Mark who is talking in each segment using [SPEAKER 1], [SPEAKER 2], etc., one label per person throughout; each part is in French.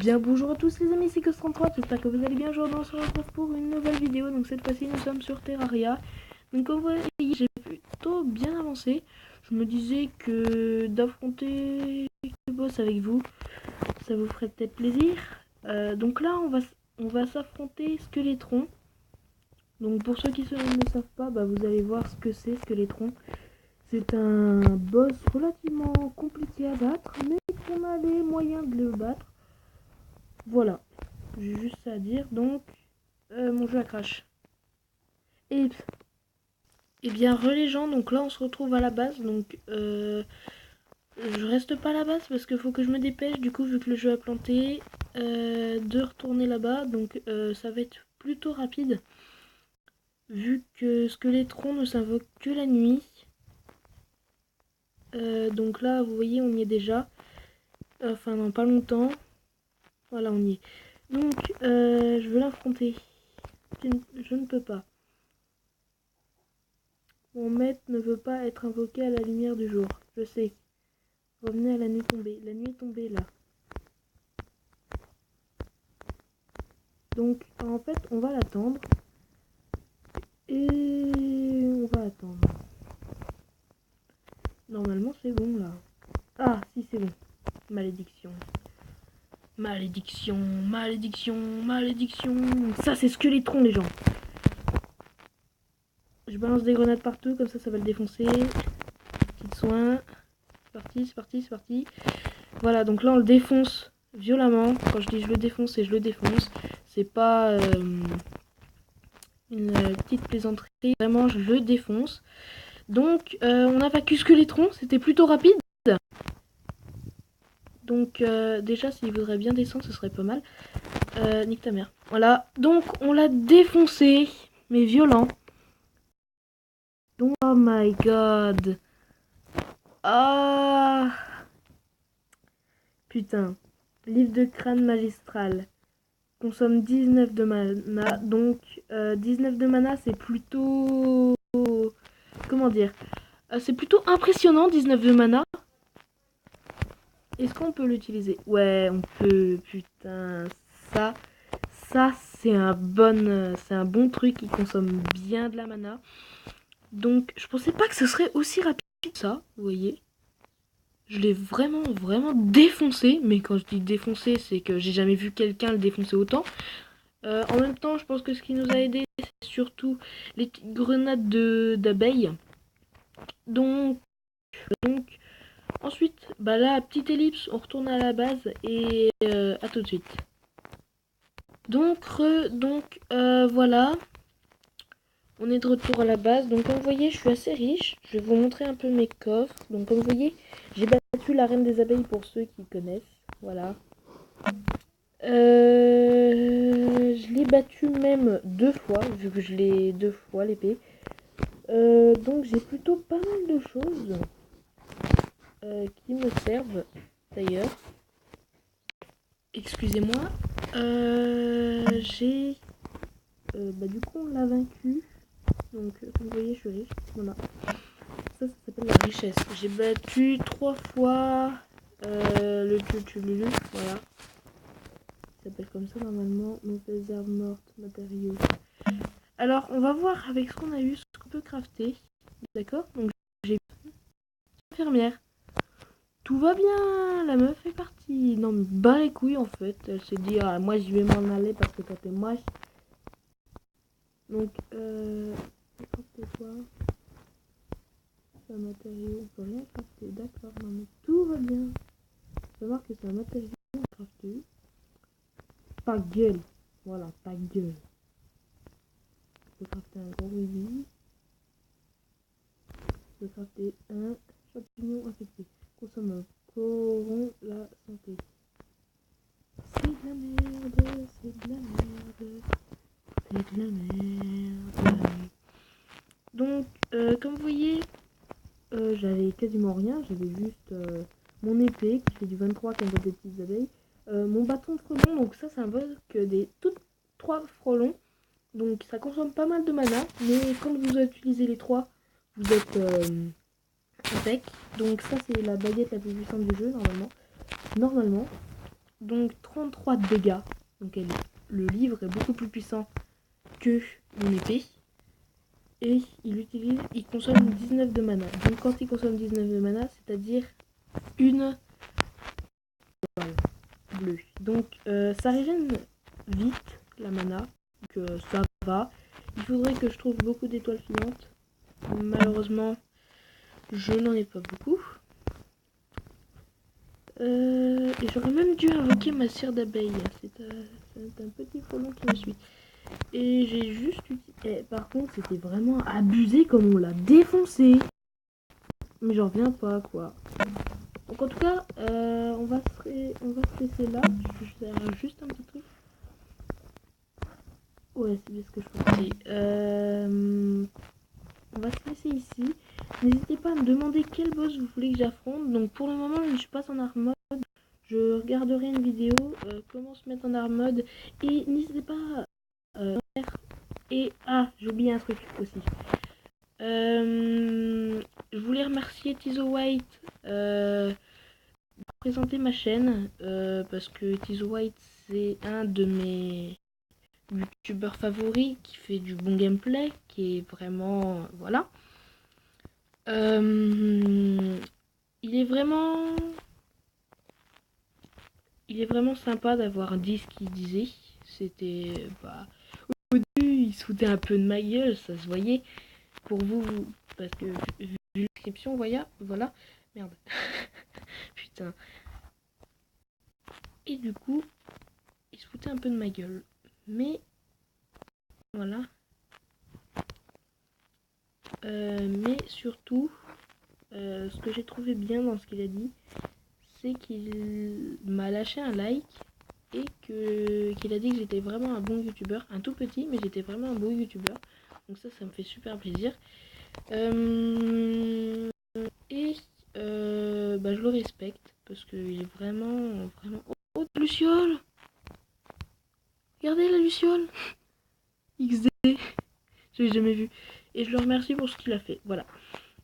[SPEAKER 1] bien bonjour à tous les amis, c'est Cos33, j'espère que vous allez bien. Aujourd'hui on se retrouve pour une nouvelle vidéo, donc cette fois-ci nous sommes sur Terraria. Donc comme vous voyez, j'ai plutôt bien avancé. Je me disais que d'affronter le boss avec vous, ça vous ferait peut-être plaisir. Donc là on va s'affronter Skeletron. Donc pour ceux qui ne savent pas, vous allez voir ce que c'est Skeletron. C'est un boss relativement compliqué à battre, mais qu'on a les moyens de le battre. Voilà, j'ai juste ça à dire. Donc, mon jeu a crash. Et bien, les gens, donc là on se retrouve à la base. Donc, je reste pas à la base parce qu'il faut que je me dépêche. Du coup, vu que le jeu a planté, de retourner là-bas. Donc, ça va être plutôt rapide. Vu que Skeletron ne s'invoque que la nuit. Donc là, vous voyez, on y est déjà. Enfin, non, pas longtemps. Voilà, on y est. Donc, je veux l'affronter. Je ne peux pas. Mon maître ne veut pas être invoqué à la lumière du jour. Je sais. Revenez à la nuit tombée. La nuit est tombée là. Donc, en fait, on va l'attendre. Et on va attendre. Normalement, c'est bon là. Ah, si, c'est bon. Malédiction. Malédiction, malédiction, malédiction. Ça, c'est Skeletron, les gens. Je balance des grenades partout, comme ça va le défoncer. Petit soin. C'est parti, c'est parti, c'est parti. Voilà, donc là, on le défonce violemment. Quand je dis je le défonce, c'est je le défonce. C'est pas une petite plaisanterie. Vraiment, je le défonce. Donc, on a vaincu Skeletron. C'était plutôt rapide. Donc, déjà, s'il voudrait bien descendre, ce serait pas mal. Nique ta mère. Voilà. Donc, on l'a défoncé. Mais violent. Donc, oh my god. Ah. Putain. Livre de crâne magistral. Consomme 19 de mana. Donc, 19 de mana, c'est plutôt... Comment dire, c'est plutôt impressionnant, 19 de mana. Est-ce qu'on peut l'utiliser? Ouais, on peut. Putain, ça c'est un bon truc qui consomme bien de la mana. Donc, je pensais pas que ce serait aussi rapide que ça, vous voyez. Je l'ai vraiment défoncé. Mais quand je dis défoncé, c'est que j'ai jamais vu quelqu'un le défoncer autant. En même temps, je pense que ce qui nous a aidé, c'est surtout les grenades d'abeilles. Donc, ensuite, là, petite ellipse, on retourne à la base et à tout de suite. Donc, voilà. On est de retour à la base. Donc, comme vous voyez, je suis assez riche. Je vais vous montrer un peu mes coffres. Donc, comme vous voyez, j'ai battu la reine des abeilles pour ceux qui connaissent. Voilà. Je l'ai battu même 2 fois, vu que je l'ai 2 fois l'épée. Donc, j'ai plutôt pas mal de choses qui me servent d'ailleurs. Excusez-moi. J'ai... du coup, on l'a vaincu. Donc, comme vous voyez, je suis riche. Voilà. Ça s'appelle la richesse. J'ai battu 3 fois le Tululu. Voilà. Ça s'appelle comme ça normalement. Mauvaise herbe morte, matériaux. Alors, on va voir avec ce qu'on a eu, ce qu'on peut crafter. D'accord? Donc, j'ai infirmière. Tout va bien, la meuf est partie. Non, mais bas les couilles en fait. Elle s'est dit, ah, moi je vais m'en aller parce que toi t'es moche. Donc, c'est quoi? C'est un matériau, on peut rien crafter. D'accord, non mais tout va bien. Faut savoir que c'est un matériau à crafter. Pas gueule. Voilà, pas gueule. Je peux crafter un gros rubis. Je peux crafter un champignon infecté. Consomme corrompt la santé. C'est de la merde, c'est de la merde. C'est de la merde. Donc, comme vous voyez, j'avais quasiment rien. J'avais juste mon épée qui fait du 23 comme des petites abeilles. Mon bâton de frelon, donc ça invoque des toutes 3 frelons. Donc ça consomme pas mal de mana. Mais quand vous utilisez les 3, vous êtes avec. Donc ça c'est la baguette la plus puissante du jeu normalement. donc 33 de dégâts. Donc le livre est beaucoup plus puissant que mon épée. Et il consomme 19 de mana. Donc quand il consomme 19 de mana, c'est-à-dire une étoile bleue. Donc ça régène vite la mana. Donc ça va. Il faudrait que je trouve beaucoup d'étoiles filantes. Malheureusement, je n'en ai pas beaucoup. Et j'aurais même dû invoquer ma cire d'abeille. C'est un petit frelon qui me suit. Et j'ai juste utilisé... par contre, c'était vraiment abusé comme on l'a défoncé. Mais j'en reviens pas, quoi. Donc en tout cas, on va se laisser là. Je vais faire juste un petit truc. Ouais, c'est bien ce que je pensais. On va se laisser ici. N'hésitez pas à me demander quel boss vous voulez que j'affronte. Donc pour le moment, je ne suis pas en hard mode. Je regarderai une vidéo, comment se mettre en hard mode. Et n'hésitez pas à faire... Et j'ai oublié un truc aussi. Je voulais remercier Tizo White de présenter ma chaîne. Parce que Tizo White, c'est un de mes youtubeurs favoris qui fait du bon gameplay. Qui est vraiment... Voilà. Il est vraiment sympa d'avoir dit ce qu'il disait. C'était... au début, il se foutait un peu de ma gueule, ça se voyait. Pour vous, parce que vu la description, voilà. Merde. Putain. Et du coup, il se foutait un peu de ma gueule. Mais, voilà. Mais surtout, ce que j'ai trouvé bien dans ce qu'il a dit, c'est qu'il m'a lâché un like et qu'il a dit que j'étais vraiment un bon youtubeur, un tout petit, mais j'étais vraiment un bon youtubeur. Donc ça me fait super plaisir. Je le respecte parce qu'il est vraiment... Oh, Luciole! Regardez la Luciole! XD! Je l'ai jamais vu. Et je le remercie pour ce qu'il a fait. Voilà.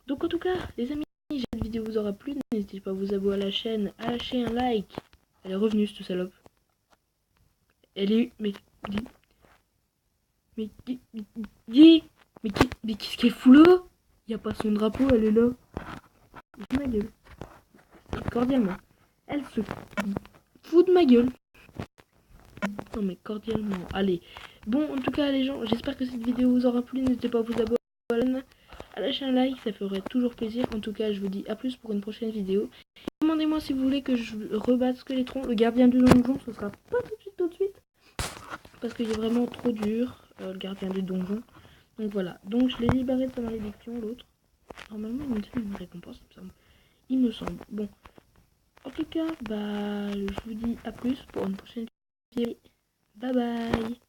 [SPEAKER 1] Donc en tout cas, les amis, si cette vidéo vous aura plu, n'hésitez pas à vous abonner à la chaîne, à lâcher un like. Elle est revenue, cette salope. Elle est... Mais qu'est-ce qu'elle fout là? Y a pas son drapeau, elle est là. Ma gueule. Cordialement. Elle se fout de ma gueule. Non mais cordialement. Allez. Bon, en tout cas les gens, j'espère que cette vidéo vous aura plu. N'hésitez pas à vous abonner, à lâcher un like, ça ferait toujours plaisir. En tout cas, je vous dis à plus pour une prochaine vidéo. Demandez-moi si vous voulez que je rebatte Skeletron, le gardien du donjon. Ce sera pas tout de suite. Parce qu'il est vraiment trop dur, le gardien du donjon. Donc voilà. Donc je l'ai libéré de sa malédiction, l'autre. Normalement, il me donne une récompense, il me semble. Bon. En tout cas, je vous dis à plus pour une prochaine vidéo. Bye bye.